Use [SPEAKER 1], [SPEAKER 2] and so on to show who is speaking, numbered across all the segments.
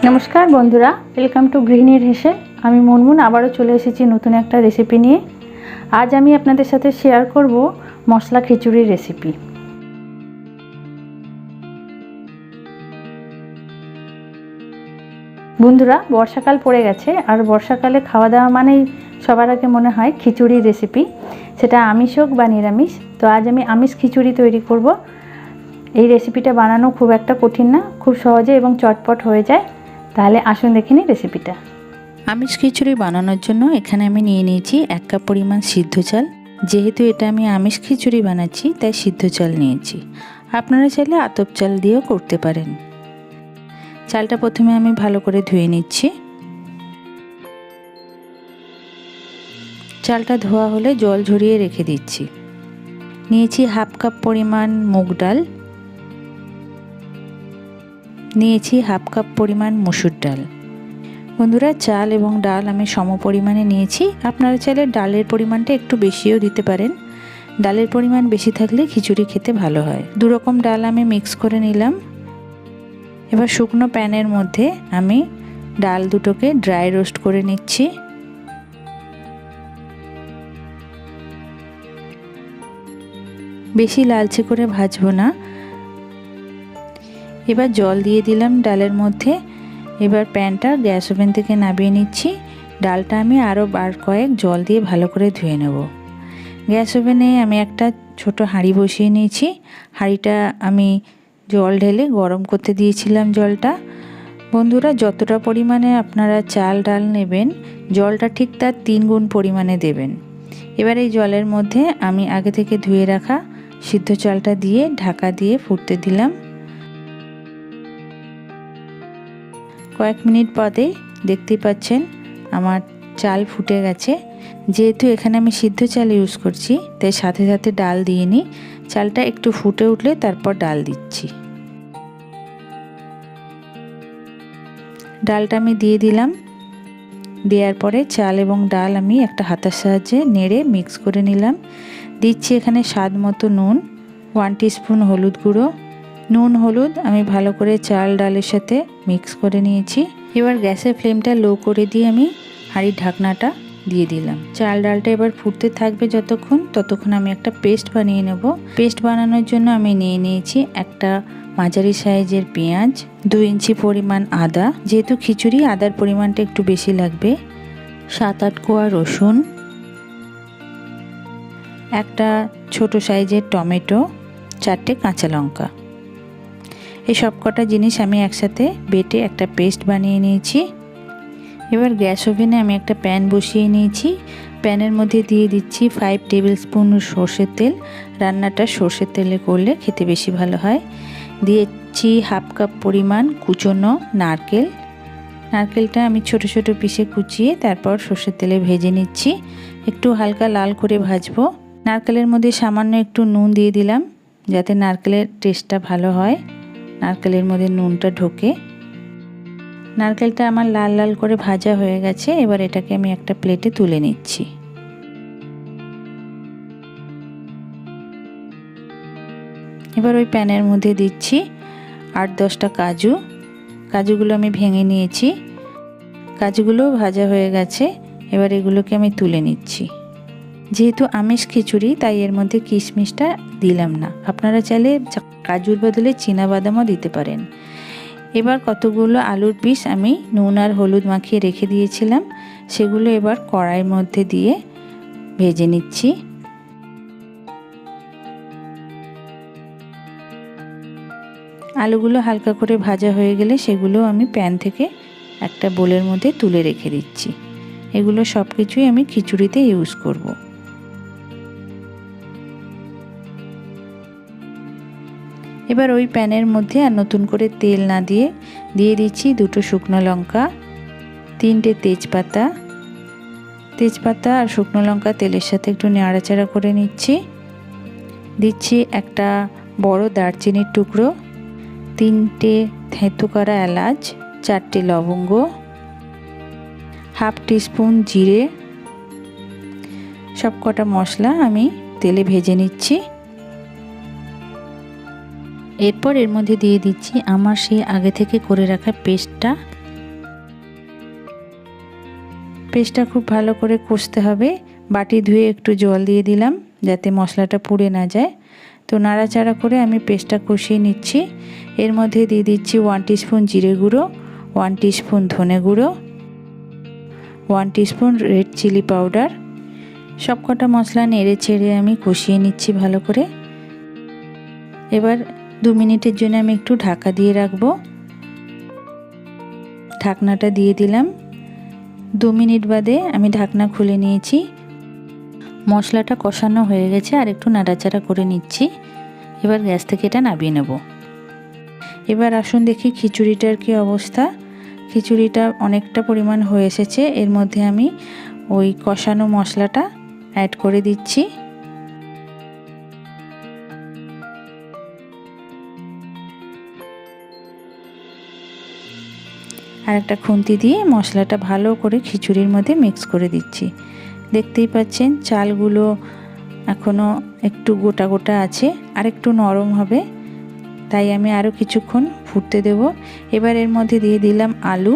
[SPEAKER 1] नमस्कार बंधुरा welcome to गृहिणीर हेसेल। आमी मुनमुन आबारो चले एसेछि नतून एकटा रेसिपि निये। आज आमी आपनादेर साथे शेयर करब मशला खिचुड़िर रेसिपि। बंधुरा बर्षाकाल पड़े गेछे और बर्षाकाले खावा दावा मानेई सबार आगे मने हय खिचुड़िर रेसिपि, सेटा आमिष होक बा निरामिष। तो आज आमी आमिष खिचुड़ि तैरि करब। এই রেসিপিটা বানানো খুব একটা কঠিন না, খুব সহজে এবং চটপট হয়ে যায়। তাহলে আসুন দেখে নিই রেসিপিটা।
[SPEAKER 2] আমিষ খিচুড়ি বানানোর জন্য এখানে আমি নিয়ে নিয়েছি 1 কাপ পরিমাণ সিদ্ধ চাল। যেহেতু এটা আমি আমিষ খিচুড়ি বানাচ্ছি তাই সিদ্ধ চাল নিয়েছি। আপনারা চাইলে আতপ চাল দিয়েও করতে পারেন। চালটা প্রথমে আমি ভালো করে ধুয়ে নিচ্ছি। চালটা ধোয়া হলে জল ঝরিয়ে রেখে দিচ্ছি। নিয়েছি 1/2 কাপ পরিমাণ মুগ ডাল, নিয়েছি 1/2 কাপ পরিমাণ মসুর ডাল। বন্ধুরা, চাল এবং ডাল আমি সম পরিমাণে নিয়েছি। আপনারা চাইলে ডালের পরিমাণটা একটু বেশিও দিতে পারেন। ডালের পরিমাণ বেশি থাকলে খিচুড়ি খেতে ভালো হয়। দু রকম ডাল আমি মিক্স করে নিলাম। এবার শুকনো প্যানের মধ্যে আমি ডাল দুটোকে ড্রাই রোস্ট করে নিচ্ছি। বেশি লালচে করে ভাজবো না। এবার জল দিয়ে দিলাম ডালের মধ্যে। এবার প্যানটা গ্যাস ওভেন থেকে নামিয়ে নিচ্ছি। ডালটা আমি আরও বার কয়েক জল দিয়ে ভালো করে ধুয়ে নেব। গ্যাস ওভেনে আমি একটা ছোট হাঁড়ি বসিয়ে নিয়েছি। হাঁড়িটা আমি জল ঢেলে গরম করতে দিয়েছিলাম জলটা। বন্ধুরা, যতটা পরিমাণে আপনারা চাল ডাল নেবেন জলটা ঠিক তার 3 গুণ পরিমাণে দেবেন। এবার এই জলের মধ্যে আমি আগে থেকে ধুয়ে রাখা সিদ্ধ চালটা দিয়ে ঢাকা দিয়ে ফুটতে দিলাম। কয়েক মিনিট বাদে দেখতেই পাচ্ছেন আমার চাল ফুটে গেছে। যেহেতু এখানে আমি সিদ্ধ চাল ইউজ করছি তাই সাথে সাথে ডাল দিয়ে নিই। চালটা একটু ফুটে উঠলে তারপর ডাল দিচ্ছি। ডালটা আমি দিয়ে দিলাম। দেওয়ার পরে চাল এবং ডাল আমি একটা হাতার সাহায্যে নেড়ে মিক্স করে নিলাম। দিচ্ছি এখানে স্বাদ মতো নুন, 1 টিস্পুন হলুদ গুঁড়ো। নুন হলুদ আমি ভালো করে চাল ডালের সাথে মিক্স করে নিয়েছি। এবার গ্যাসের ফ্লেমটা লো করে দিয়ে আমি হাঁড়ির ঢাকনাটা দিয়ে দিলাম। চাল ডালটা এবার ফুটতে থাকবে ততক্ষণ আমি একটা পেস্ট বানিয়ে নেব। পেস্ট বানানোর জন্য আমি নিয়ে নিয়েছি একটা মাঝারি সাইজের পেঁয়াজ, 2 ইঞ্চি পরিমাণ আদা, যেহেতু খিচুড়ি আদার পরিমাণটা একটু বেশি লাগবে, 7-8 কোয়া রসুন, একটা ছোট সাইজের টমেটো, 4টে কাঁচা লঙ্কা। এই সব কটা জিনিস আমি একসাথে বেটে একটা পেস্ট বানিয়ে নিয়েছি। এবার গ্যাস ওভেনে আমি একটা প্যান বসিয়ে নিয়েছি। প্যানের মধ্যে দিয়ে দিচ্ছি 5 টেবিল স্পুন সর্ষের তেল। রান্নাটা সর্ষের তেলে করলে খেতে বেশি ভালো হয়। দিয়েছি 1/2 কাপ পরিমাণ কুচনো নারকেল। নারকেলটা আমি ছোট ছোট পিসে কুচিয়ে তারপর সর্ষের তেলে ভেজে নিচ্ছি। একটু হালকা লাল করে ভাজবো। নারকেলের মধ্যে সামান্য একটু নুন দিয়ে দিলাম যাতে নারকেলের টেস্টটা ভালো হয়, নারকেলের মধ্যে নুনটা ঢোকে। নারকেলটা আমার লাল লাল করে ভাজা হয়ে গেছে। এবার এটাকে আমি একটা প্লেটে তুলে নিচ্ছি। এবার ওই প্যানের মধ্যে দিচ্ছি 8-10টা কাজু। কাজুগুলো আমি ভেঙে নিয়েছি। কাজুগুলো ভাজা হয়ে গেছে। এবার এগুলোকে আমি তুলে নিচ্ছি। যেহেতু আমিষ খিচুড়ি তাই এর মধ্যে কিশমিশটা দিলাম না। আপনারা চাইলে কাজুর বদলে চীনাবাদামও দিতে পারেন। এবার কতগুলো আলুর পিস আমি নুন আর হলুদ মাখিয়ে রেখে দিয়েছিলাম সেগুলো এবার কড়াইয়ের মধ্যে দিয়ে ভেজে নিচ্ছি। আলুগুলো হালকা করে ভাজা হয়ে গেলে সেগুলো আমি প্যান থেকে একটা বোলের মধ্যে তুলে রেখে দিচ্ছি। এগুলো সব কিছুই আমি খিচুড়িতে ইউজ করব। এবার ওই প্যানের মধ্যে আর নতুন করে তেল না দিয়ে দিচ্ছি 2টো শুকনো লঙ্কা, 3টে তেজপাতা আর শুকনো লঙ্কা তেলের সাথে একটু নাড়াচাড়া করে নিচ্ছি। দিচ্ছি একটা বড় দারচিনির টুকরো, 3টে থেঁতো করা এলাচ, 4টে লবঙ্গ, 1/2 টিস্পুন জিরে। সব কটা মশলা আমি তেলে ভেজে নিচ্ছি। এরপর এর মধ্যে দিয়ে দিচ্ছি আমার সেই আগে থেকে করে রাখা পেস্টটা। পেস্টটা খুব ভালো করে কষতে হবে। বাটি ধুয়ে একটু জল দিয়ে দিলাম যাতে মশলাটা পুড়ে না যায়। তো নাড়াচাড়া করে আমি পেস্টটা কষিয়ে নিচ্ছি। এর মধ্যে দিয়ে দিচ্ছি 1 টিস্পুন জিরে গুঁড়ো, 1 টিস্পুন ধনে গুঁড়ো, 1 টিস্পুন রেড চিলি পাউডার। সবকটা মশলা নেড়ে চেড়ে আমি কষিয়ে নিচ্ছি ভালো করে। এবার 2 মিনিটের জন্য আমি একটু ঢাকা দিয়ে রাখবো। ঢাকনাটা দিয়ে দিলাম। 2 মিনিট বাদে আমি ঢাকনা খুলে নিয়েছি। মশলাটা কষানো হয়ে গেছে, আর একটু নাড়াচাড়া করে নিচ্ছি। এবার গ্যাস থেকে এটা নামিয়ে নেব। এবার আসুন দেখি খিচুড়িটার কি অবস্থা। খিচুড়িটা অনেকটা পরিমাণ হয়ে এসেছে। এর মধ্যে আমি ওই কষানো মশলাটা অ্যাড করে দিচ্ছি। আর একটা খুন্তি দিয়ে মশলাটা ভালো করে খিচুড়ির মধ্যে মিক্স করে দিচ্ছি। দেখতেই পাচ্ছেন চালগুলো এখনও একটু গোটা গোটা আছে, আর একটু নরম হবে, তাই আমি আরও কিছুক্ষণ ফুটতে দেব। এবার এর মধ্যে দিয়ে দিলাম আলু,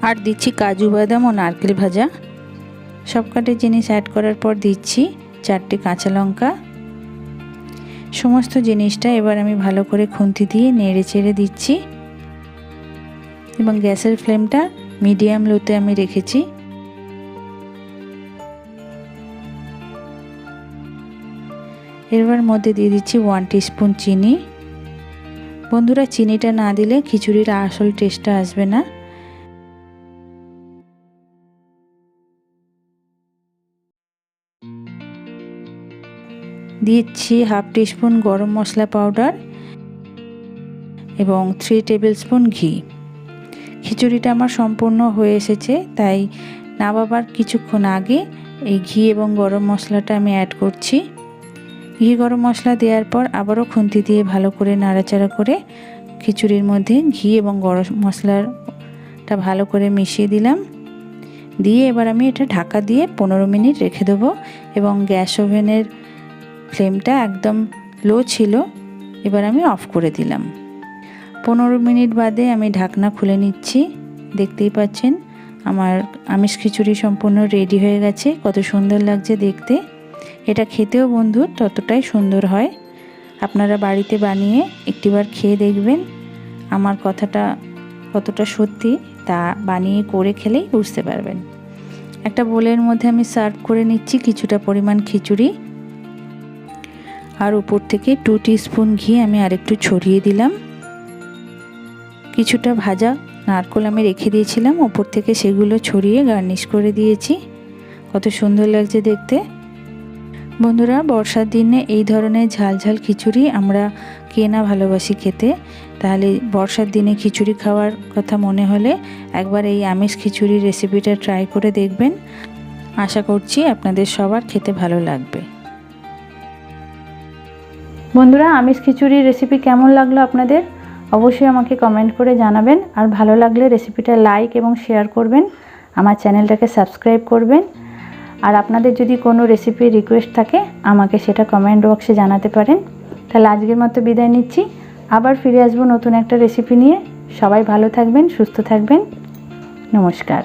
[SPEAKER 2] আর দিচ্ছি কাজু বাদাম ও নারকেল ভাজা। সবকটা জিনিস অ্যাড করার পর দিচ্ছি 4টে কাঁচা লঙ্কা। সমস্ত জিনিসটা এবার আমি ভালো করে খুন্তি দিয়ে নেড়ে চেড়ে দিচ্ছি, এবং গ্যাসের ফ্লেমটা মিডিয়াম লোতে আমি রেখেছি। এবার মধ্যে দিয়ে দিচ্ছি 1 টিস্পুন চিনি। বন্ধুরা, চিনিটা না দিলে খিচুড়ির আসল টেস্টটা আসবে না। দিচ্ছি 1/2 টিস্পুন গরম মশলা পাউডার এবং 3 টেবিল স্পুন ঘি। খিচুড়িটা আমার সম্পূর্ণ হয়ে এসেছে, তাই নামাবার কিছুক্ষণ আগে এই ঘি এবং গরম মশলাটা আমি অ্যাড করছি। ঘি গরম মশলা দেওয়ার পর আবারও খুন্তি দিয়ে ভালো করে নাড়াচাড়া করে খিচুড়ির মধ্যে ঘি এবং গরম মশলাটা ভালো করে মিশিয়ে দিলাম। দিয়ে এবার আমি এটা ঢাকা দিয়ে 15 মিনিট রেখে দেবো, এবং গ্যাস ওভেনের ফ্লেমটা একদম লো ছিল। এবার আমি অফ করে দিলাম। 15 মিনিট বাদে আমি ঢাকনা খুলে নিচ্ছি। দেখতেই পাচ্ছেন আমার আমিষ খিচুড়ি সম্পূর্ণ রেডি হয়ে গেছে। কত সুন্দর লাগছে দেখতে। এটা খেতেও বন্ধু ততটাই সুন্দর হয়। আপনারা বাড়িতে বানিয়ে একটিবার খেয়ে দেখবেন আমার কথাটা কতটা সত্যি, তা বানিয়ে করে খেলেই বুঝতে পারবেন। একটা বোলের মধ্যে আমি সার্ভ করে নিচ্ছি কিছুটা পরিমাণ খিচুড়ি, আর উপর থেকে 2 টিস্পুন ঘি আমি আরেকটু ছড়িয়ে দিলাম। কিছুটা ভাজা নারকেল আমি রেখে দিয়েছিলাম, উপর থেকে সেগুলো ছড়িয়ে গার্নিশ করে দিয়েছি। কত সুন্দর লাগছে দেখতে। বন্ধুরা, বর্ষার দিনে এই ধরনের ঝাল ঝাল খিচুড়ি আমরা কে না ভালোবাসি খেতে। তাহলে বর্ষার দিনে খিচুড়ি খাওয়ার কথা মনে হলে একবার এই আমিষ খিচুড়ি রেসিপিটা ট্রাই করে দেখবেন। আশা করছি আপনাদের সবার খেতে ভালো লাগবে।
[SPEAKER 1] বন্ধুরা, আমিষ খিচুড়ির রেসিপি কেমন লাগলো আপনাদের অবশ্যই আমাকে কমেন্ট করে জানাবেন। আর ভালো লাগলে রেসিপিটা লাইক এবং শেয়ার করবেন, আমার চ্যানেলটাকে সাবস্ক্রাইব করবেন। আর আপনাদের যদি কোনো রেসিপির রিকোয়েস্ট থাকে আমাকে সেটা কমেন্ট বক্সে জানাতে পারেন। তাহলে আজকের মতো বিদায় নিচ্ছি, আবার ফিরে আসবো নতুন একটা রেসিপি নিয়ে। সবাই ভালো থাকবেন, সুস্থ থাকবেন। নমস্কার।